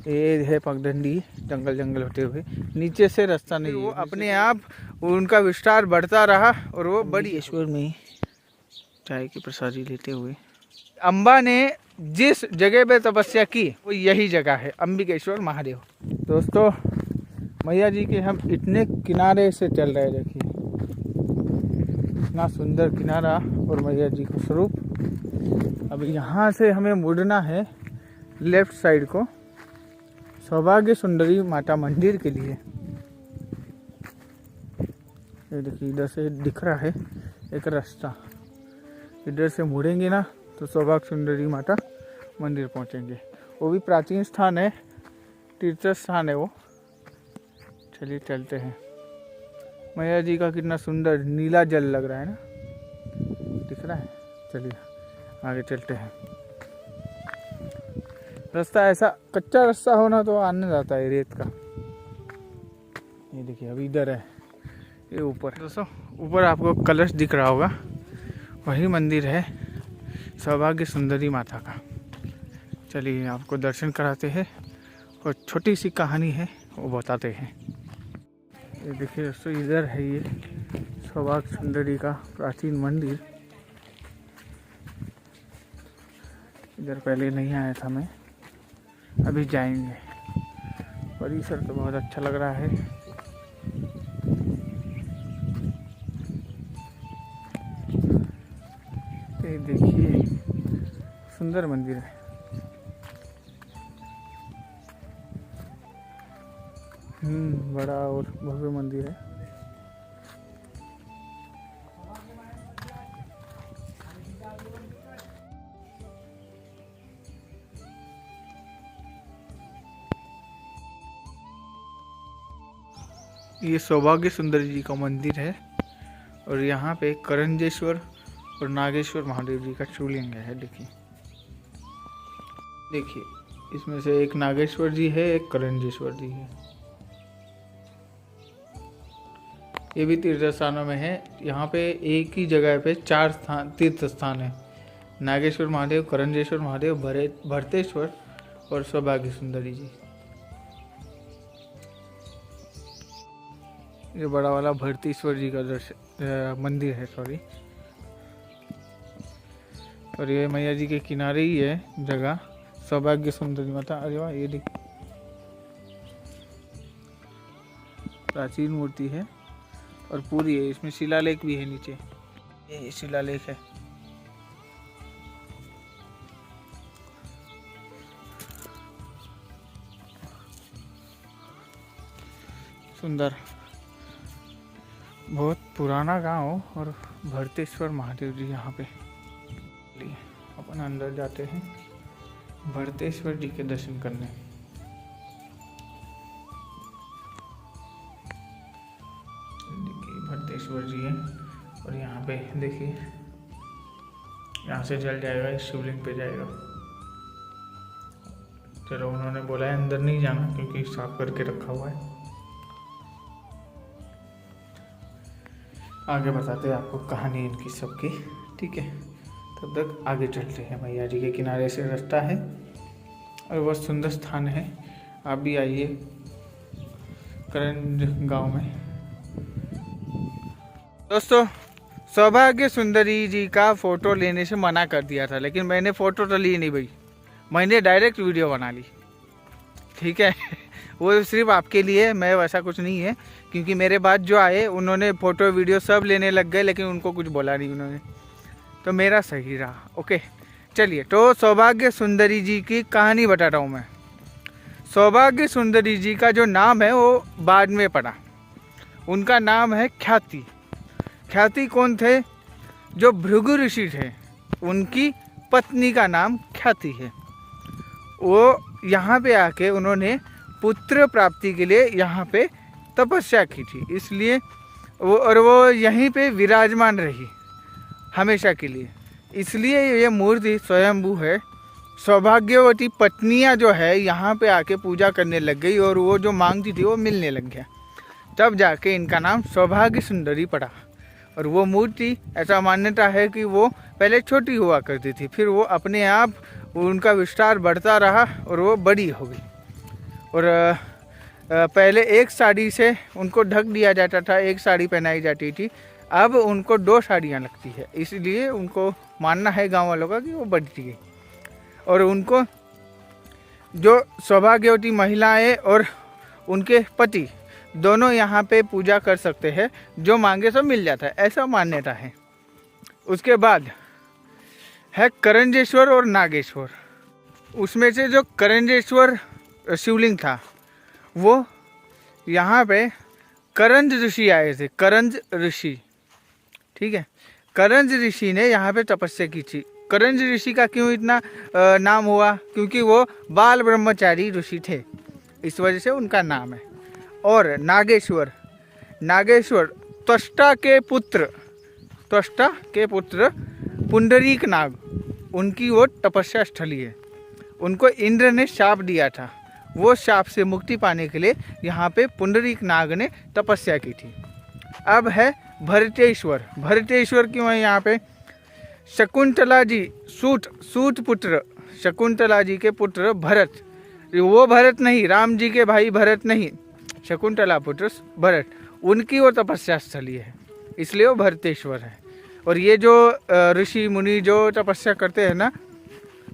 ये है पगडंडी, जंगल जंगल होते हुए नीचे से रास्ता नहीं, वो अपने आप उनका विस्तार बढ़ता रहा और वो बड़ीश्वर में चाय की प्रसादी लेते हुए अम्बा ने जिस जगह पे तपस्या की वो यही जगह है, अंबिकेश्वर महादेव। दोस्तों मैया जी के हम इतने किनारे से चल रहे, देखिए इतना सुंदर किनारा और मैया जी का स्वरूप। अब यहाँ से हमें मुड़ना है लेफ्ट साइड को सौभाग्य सुंदरी माता मंदिर के लिए। ये देखिए इधर से दिख रहा है एक रास्ता, इधर से मुड़ेंगे ना तो सौभाग्य सुंदरी माता मंदिर पहुँचेंगे। वो भी प्राचीन स्थान है, तीर्थ स्थान है वो। चलिए चलते हैं। मैया जी का कितना सुंदर नीला जल लग रहा है ना, दिख रहा है। चलिए आगे चलते हैं। रास्ता ऐसा कच्चा रास्ता होना तो आने जाता है रेत का। ये देखिए अभी इधर है, ये ऊपर दोस्तों, ऊपर आपको कलश दिख रहा होगा, वही मंदिर है सौभाग्य सुंदरी माता का। चलिए आपको दर्शन कराते हैं और छोटी सी कहानी है वो बताते हैं। ये देखिए दोस्तों इधर है ये सौभाग्य सुंदरी का प्राचीन मंदिर। इधर पहले नहीं आया था मैं, अभी जाएंगे। परिसर तो बहुत अच्छा लग रहा है। ये देखिए सुंदर मंदिर है। बड़ा और भव्य मंदिर है। ये सौभाग्य सुंदरी जी का मंदिर है और यहाँ पे करंजेश्वर और नागेश्वर महादेव जी का शिवलिंग है। देखिए देखिए इसमें से एक नागेश्वर जी है, एक करंजेश्वर जी है। ये भी तीर्थ स्थानों में है। यहाँ पे एक ही जगह पे 4 तीर्थ स्थान है, नागेश्वर महादेव, करंजेश्वर महादेव, भरतेश्वर और सौभाग्य सुंदरी जी। ये बड़ा वाला भरतेश्वर जी का मंदिर है, सॉरी। और ये मैया जी के किनारे ही है जगह सौभाग्य सुंदरी माता। अरे वाह, ये देखिए प्राचीन मूर्ति है और पूरी है। इसमें शिलालेख भी है नीचे, ये शिलालेख है। सुंदर, बहुत पुराना गांव और भरतेश्वर महादेव जी यहाँ पे। अपन अंदर जाते हैं भरतेश्वर जी के दर्शन करने। देखिए भरतेश्वर जी है और यहाँ पे देखिए, यहाँ से जल जाएगा, शिवलिंग पे जाएगा। चलो उन्होंने बोला है अंदर नहीं जाना क्योंकि साफ करके रखा हुआ है। आगे बताते हैं आपको कहानी इनकी सबकी, ठीक है। तब तक आगे चलते हैं। मैया जी के किनारे से रास्ता है और बहुत सुंदर स्थान है। आप भी आइए करंज गांव में। दोस्तों सौभाग्य सुंदरी जी का फ़ोटो लेने से मना कर दिया था, लेकिन मैंने फ़ोटो तो ली नहीं भाई, मैंने डायरेक्ट वीडियो बना ली, ठीक है। वो सिर्फ आपके लिए, मैं वैसा कुछ नहीं है, क्योंकि मेरे बाद जो आए उन्होंने फ़ोटो वीडियो सब लेने लग गए, लेकिन उनको कुछ बोला नहीं उन्होंने, तो मेरा सही रहा। ओके चलिए, तो सौभाग्य सुंदरी जी की कहानी बता रहा हूँ मैं। सौभाग्य सुंदरी जी का जो नाम है वो बाद में पड़ा। उनका नाम है ख्याति। ख्याति कौन थे? जो भृगु ऋषि थे, उनकी पत्नी का नाम ख्याति है। वो यहाँ पे आके उन्होंने पुत्र प्राप्ति के लिए यहाँ पे तपस्या की थी, इसलिए वो यहीं पे विराजमान रही हमेशा के लिए। इसलिए ये मूर्ति स्वयंभू है। सौभाग्यवती पत्नियाँ जो है यहाँ पे आके पूजा करने लग गई और वो जो मांगती थी वो मिलने लग गया, तब जाके इनका नाम सौभाग्य सुंदरी पड़ा। और वो मूर्ति, ऐसा मान्यता है कि वो पहले छोटी हुआ करती थी, फिर वो अपने आप उनका विस्तार बढ़ता रहा और वो बड़ी हो गई। और पहले एक साड़ी से उनको ढक दिया जाता था, एक साड़ी पहनाई जाती थी, अब उनको 2 साड़ियाँ लगती है। इसलिए उनको मानना है गांव वालों का कि वो बढ़ती गई। और उनको जो सौभाग्यवती महिलाएं और उनके पति दोनों यहाँ पे पूजा कर सकते हैं, जो मांगे सब मिल जाता है, ऐसा मान्यता है। उसके बाद है करंजेश्वर और नागेश्वर। उसमें से जो करंजेश्वर शिवलिंग था वो यहाँ पे करंज ऋषि आए थे, करंज ऋषि, ठीक है। करंज ऋषि ने यहाँ पे तपस्या की थी। करंज ऋषि का क्यों इतना नाम हुआ? क्योंकि वो बाल ब्रह्मचारी ऋषि थे, इस वजह से उनका नाम है। और नागेश्वर, नागेश्वर त्वष्टा के पुत्र, त्वष्टा के पुत्र पुंडरीक नाग, उनकी वो तपस्या स्थली है। उनको इंद्र ने शाप दिया था, वो शाप से मुक्ति पाने के लिए यहाँ पे पुंडरीक नाग ने तपस्या की थी। अब है भरतेश्वर। भरतेश्वर क्यों है यहाँ पे? शकुंतला जी, सूत पुत्र, शकुंतला जी के पुत्र भरत, वो भरत नहीं, राम जी के भाई भरत नहीं, शकुंतला पुत्र भरत, उनकी वो तपस्या स्थली है, इसलिए वो भरतेश्वर है। और ये जो ऋषि मुनि जो तपस्या करते हैं ना,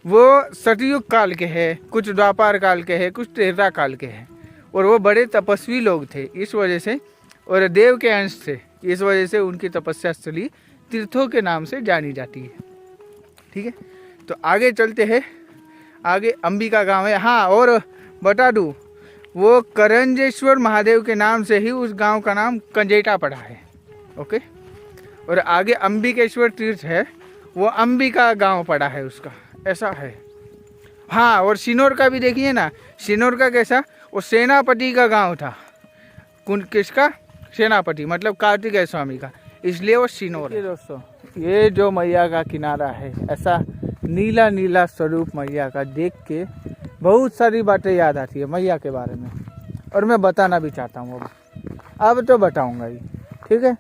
वो सतयुग काल के हैं, कुछ द्वापार काल के हैं, कुछ त्रेता काल के हैं, और वो बड़े तपस्वी लोग थे इस वजह से, और देव के अंश थे, इस वजह से उनकी तपस्या स्थली तीर्थों के नाम से जानी जाती है। ठीक है, तो आगे चलते हैं। आगे अंबिका गांव है। हाँ, और बता दूँ, वो करंजेश्वर महादेव के नाम से ही उस गांव का नाम कंजेटा पड़ा है। ओके, और आगे अंबिकेश्वर तीर्थ है, वो अंबिका गांव पड़ा है उसका, ऐसा है। हाँ, और सिनोर का भी देखिए ना, सिनोर का कैसा, वो सेनापति का गांव था। किसका? सेनापति, मतलब कार्तिकेय स्वामी का, इसलिए वो सिनोर है। दोस्तों, ये जो मैया का किनारा है, ऐसा नीला नीला स्वरूप मैया का देख के बहुत सारी बातें याद आती है मैया के बारे में, और मैं बताना भी चाहता हूँ। अब तो बताऊँगा ही, ठीक है।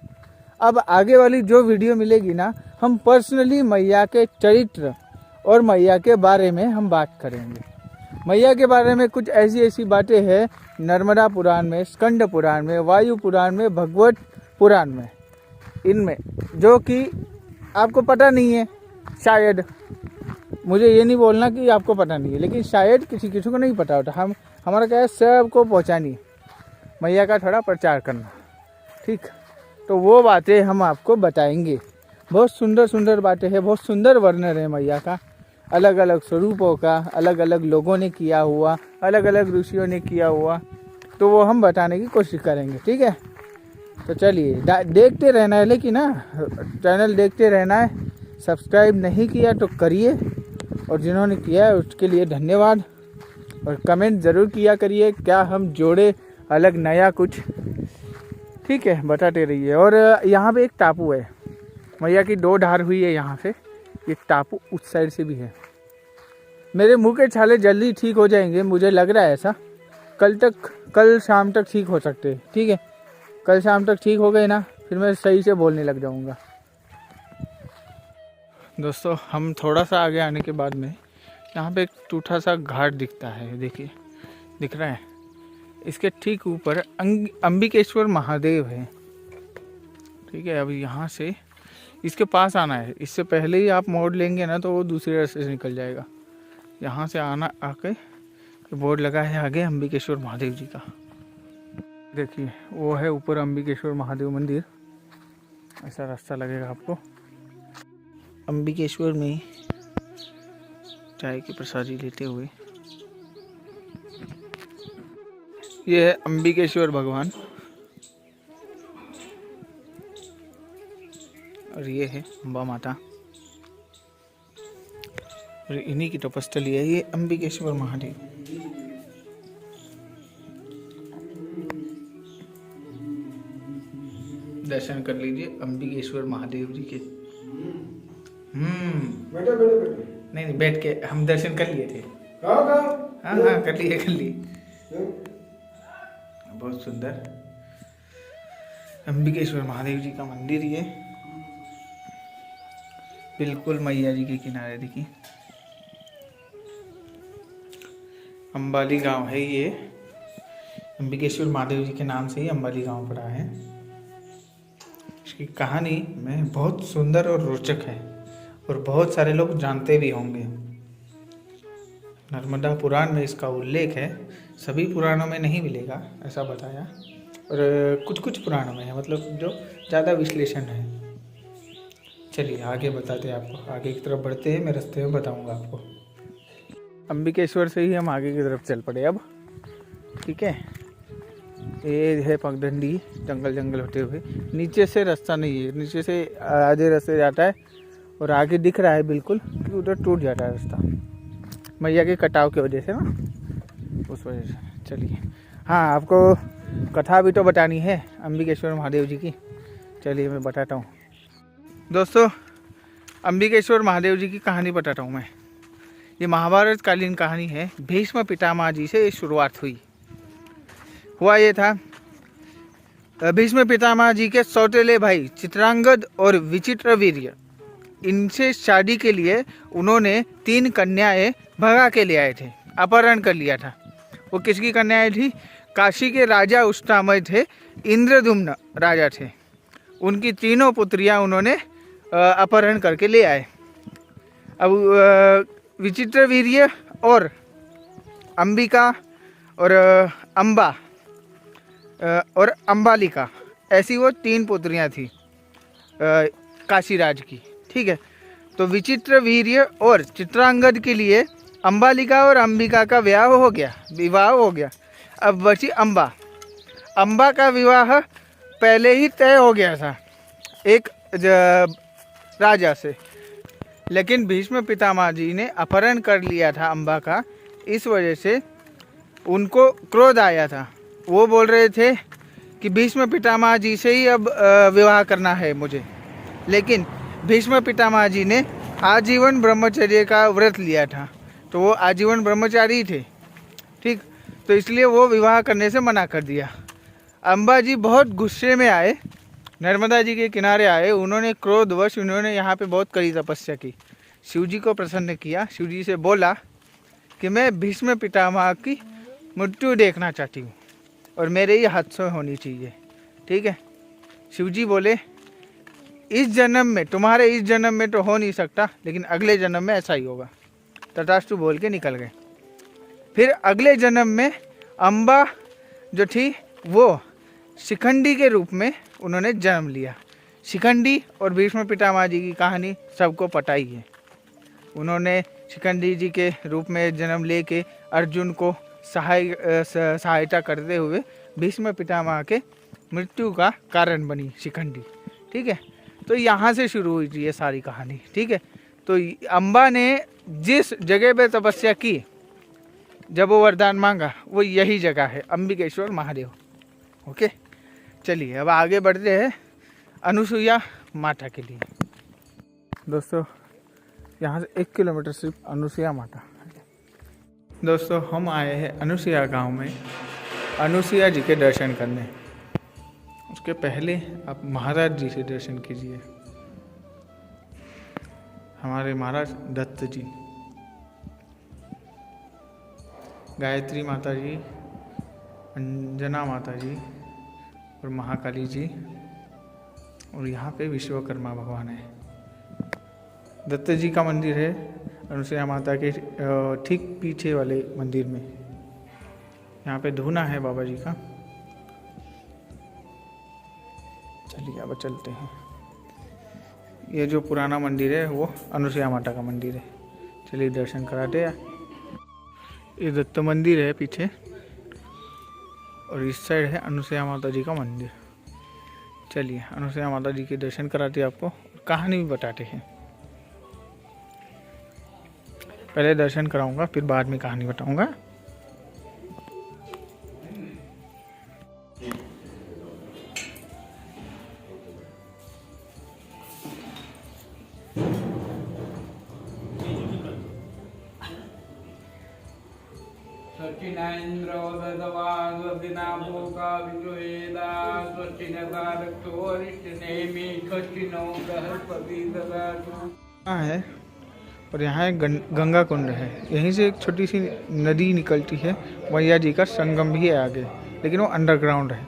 अब आगे वाली जो वीडियो मिलेगी ना, हम पर्सनली मैया के चरित्र और मैया के बारे में हम बात करेंगे। मैया के बारे में कुछ ऐसी ऐसी बातें हैं नर्मदा पुराण में, स्कंद पुराण में, वायु पुराण में, भगवत पुराण में, इनमें जो कि आपको पता नहीं है। शायद, मुझे ये नहीं बोलना कि आपको पता नहीं है, लेकिन शायद किसी किसी को नहीं पता होता। हमारा क्या है, सबको पहुँचानी, मैया का थोड़ा प्रचार करना, ठीक। तो वो बातें हम आपको बताएंगे। बहुत सुंदर सुंदर बातें हैं, बहुत सुंदर वर्णन है मैया का, अलग अलग स्वरूपों का, अलग अलग लोगों ने किया हुआ, अलग अलग ऋषियों ने किया हुआ, तो वो हम बताने की कोशिश करेंगे, ठीक है। तो चलिए देखते रहना है, लेकिन ना चैनल देखते रहना है। सब्सक्राइब नहीं किया तो करिए, और जिन्होंने किया है उसके लिए धन्यवाद। और कमेंट ज़रूर किया करिए, क्या हम जोड़े अलग नया कुछ, ठीक है, बताते रहिए। और यहाँ पे एक टापू है, मैया की 2 धार हुई है यहाँ से, एक टापू उस साइड से भी है। मेरे मुंह के छाले जल्दी ठीक हो जाएंगे, मुझे लग रहा है ऐसा। कल शाम तक ठीक हो सकते हैं, ठीक है। कल शाम तक ठीक हो गए ना, फिर मैं सही से बोलने लग जाऊँगा। दोस्तों, हम थोड़ा सा आगे आने के बाद में यहाँ पे एक टूटा सा घाट दिखता है, देखिए, दिख रहा है। इसके ठीक ऊपर अंबिकेश्वर महादेव है, ठीक है। अभी यहाँ से इसके पास आना है, इससे पहले ही आप मोड़ लेंगे ना तो वो दूसरे रास्ते से निकल जाएगा। यहाँ से आना, आके बोर्ड लगा है आगे अंबिकेश्वर महादेव जी का, देखिए वो है ऊपर अंबिकेश्वर महादेव मंदिर। ऐसा रास्ता लगेगा आपको। अंबिकेश्वर में चाय की प्रसादी लेते हुए, ये है अंबिकेश्वर भगवान, और ये है अम्बा माता, और इन्हीं की तपस्थली है ये अंबिकेश्वर महादेव। दर्शन कर लीजिए अंबिकेश्वर महादेव जी के। बैठो। नहीं, बैठ के हम दर्शन कर लिए थे। हाँ, कर लिए। बहुत सुंदर अंबिकेश्वर महादेव जी का मंदिर, ये बिल्कुल मैया जी के किनारे। देखिए, अंबाली गांव है ये, अंबिकेश्वर महादेव जी के नाम से ही अंबाली गांव पड़ा है। इसकी कहानी में बहुत सुंदर और रोचक है और बहुत सारे लोग जानते भी होंगे। नर्मदा पुराण में इसका उल्लेख है, सभी पुराणों में नहीं मिलेगा ऐसा बताया, और कुछ कुछ पुराणों में है, मतलब जो ज़्यादा विश्लेषण है। चलिए आगे बताते हैं आपको, आगे की तरफ बढ़ते हैं, मैं रास्ते में बताऊंगा आपको। अंबिकेश्वर से ही हम आगे की तरफ चल पड़े अब, ठीक है। ये है पगडंडी, जंगल जंगल होते हुए, नीचे से रास्ता नहीं है, नीचे से आधे रास्ते जाता है और आगे दिख रहा है बिल्कुल कि उधर टूट जाता है रास्ता, मैया के कटाव की वजह से ना, उस वजह से। चलिए हाँ, आपको कथा भी तो बतानी है अंबिकेश्वर महादेव जी की, चलिए मैं बताता हूँ। दोस्तों, अंबिकेश्वर महादेव जी की कहानी बताता हूँ मैं। ये महाभारत कालीन कहानी है। भीष्म पितामह जी से शुरुआत हुई। हुआ ये था, भीष्म पितामह जी के सौतेले भाई चित्रांगद और विचित्रवीर्य, इनसे शादी के लिए उन्होंने 3 कन्याएं भगा के ले आए थे, अपहरण कर लिया था। वो किसकी कन्याएं थी? काशी के राजा उस समय थे, इंद्रदुम्न राजा थे। उनकी तीनों पुत्रियां उन्होंने अपहरण करके ले आए। अब विचित्रवीर्य और अंबिका और अंबा और अंबालिका, ऐसी वो 3 पुत्रियां थी काशीराज की, ठीक है। तो विचित्रवीर्य और चित्रांगद के लिए अंबालिका और अंबिका का विवाह हो गया। अब बची अंबा। अंबा का विवाह पहले ही तय हो गया था एक राजा से, लेकिन भीष्म पितामह जी ने अपहरण कर लिया था अंबा का। इस वजह से उनको क्रोध आया था। वो बोल रहे थे कि भीष्म पितामह जी से ही अब विवाह करना है मुझे। लेकिन भीष्म पितामह जी ने आजीवन ब्रह्मचर्य का व्रत लिया था, तो वो आजीवन ब्रह्मचारी थे, ठीक। तो इसलिए वो विवाह करने से मना कर दिया। अंबा जी बहुत गुस्से में आए, नर्मदा जी के किनारे आए। उन्होंने क्रोधवश यहाँ पे बहुत कड़ी तपस्या की, शिव जी को प्रसन्न किया। शिव जी से बोला कि मैं भीष्म पितामह की मृत्यु देखना चाहती हूँ और मेरे ही हाथ से होनी चाहिए, ठीक है। शिव जी बोले इस जन्म में, तुम्हारे इस जन्म में तो हो नहीं सकता, लेकिन अगले जन्म में ऐसा ही होगा। तथास्तु बोल के निकल गए। फिर अगले जन्म में अंबा जो थी वो शिखंडी के रूप में उन्होंने जन्म लिया। शिखंडी और भीष्म पितामह जी की कहानी सबको पता ही है। उन्होंने शिखंडी जी के रूप में जन्म लेके अर्जुन को सहायता करते हुए भीष्म पितामह के मृत्यु का कारण बनी शिखंडी, ठीक है। तो यहाँ से शुरू हुई थी ये सारी कहानी, ठीक है। तो अंबा ने जिस जगह पे तपस्या की, जब वो वरदान मांगा, वो यही जगह है, अंबिकेश्वर महादेव। ओके, चलिए अब आगे बढ़ते हैं अनुसुईया माता के लिए। दोस्तों, यहाँ से 1 किलोमीटर सिर्फ अनुसुईया माता। दोस्तों, हम आए हैं अनुसुईया गांव में अनुसुईया जी के दर्शन करने। उसके पहले आप महाराज जी से दर्शन कीजिए। हमारे महाराज दत्त जी, गायत्री माता जी, अंजना माता जी और महाकाली जी, और यहाँ पे विश्वकर्मा भगवान है। दत्त जी का मंदिर है अनुसुईया माता के ठीक पीछे वाले मंदिर में। यहाँ पे धूना है बाबा जी का। चलिए अब चलते हैं। ये जो पुराना मंदिर है वो अनुसुईया माता का मंदिर है। चलिए दर्शन कराते हैं। ये दत्त मंदिर है पीछे, और इस साइड है अनुसुईया माता जी का मंदिर। चलिए अनुसुईया माता जी के दर्शन कराते हैं, आपको कहानी भी बताते हैं। पहले दर्शन कराऊंगा, फिर बाद में कहानी बताऊंगा। है और यहाँ एक गंगा कुंड है। यहीं से एक छोटी सी नदी निकलती है, मैया जी का संगम भी है आगे। लेकिन वो अंडरग्राउंड है।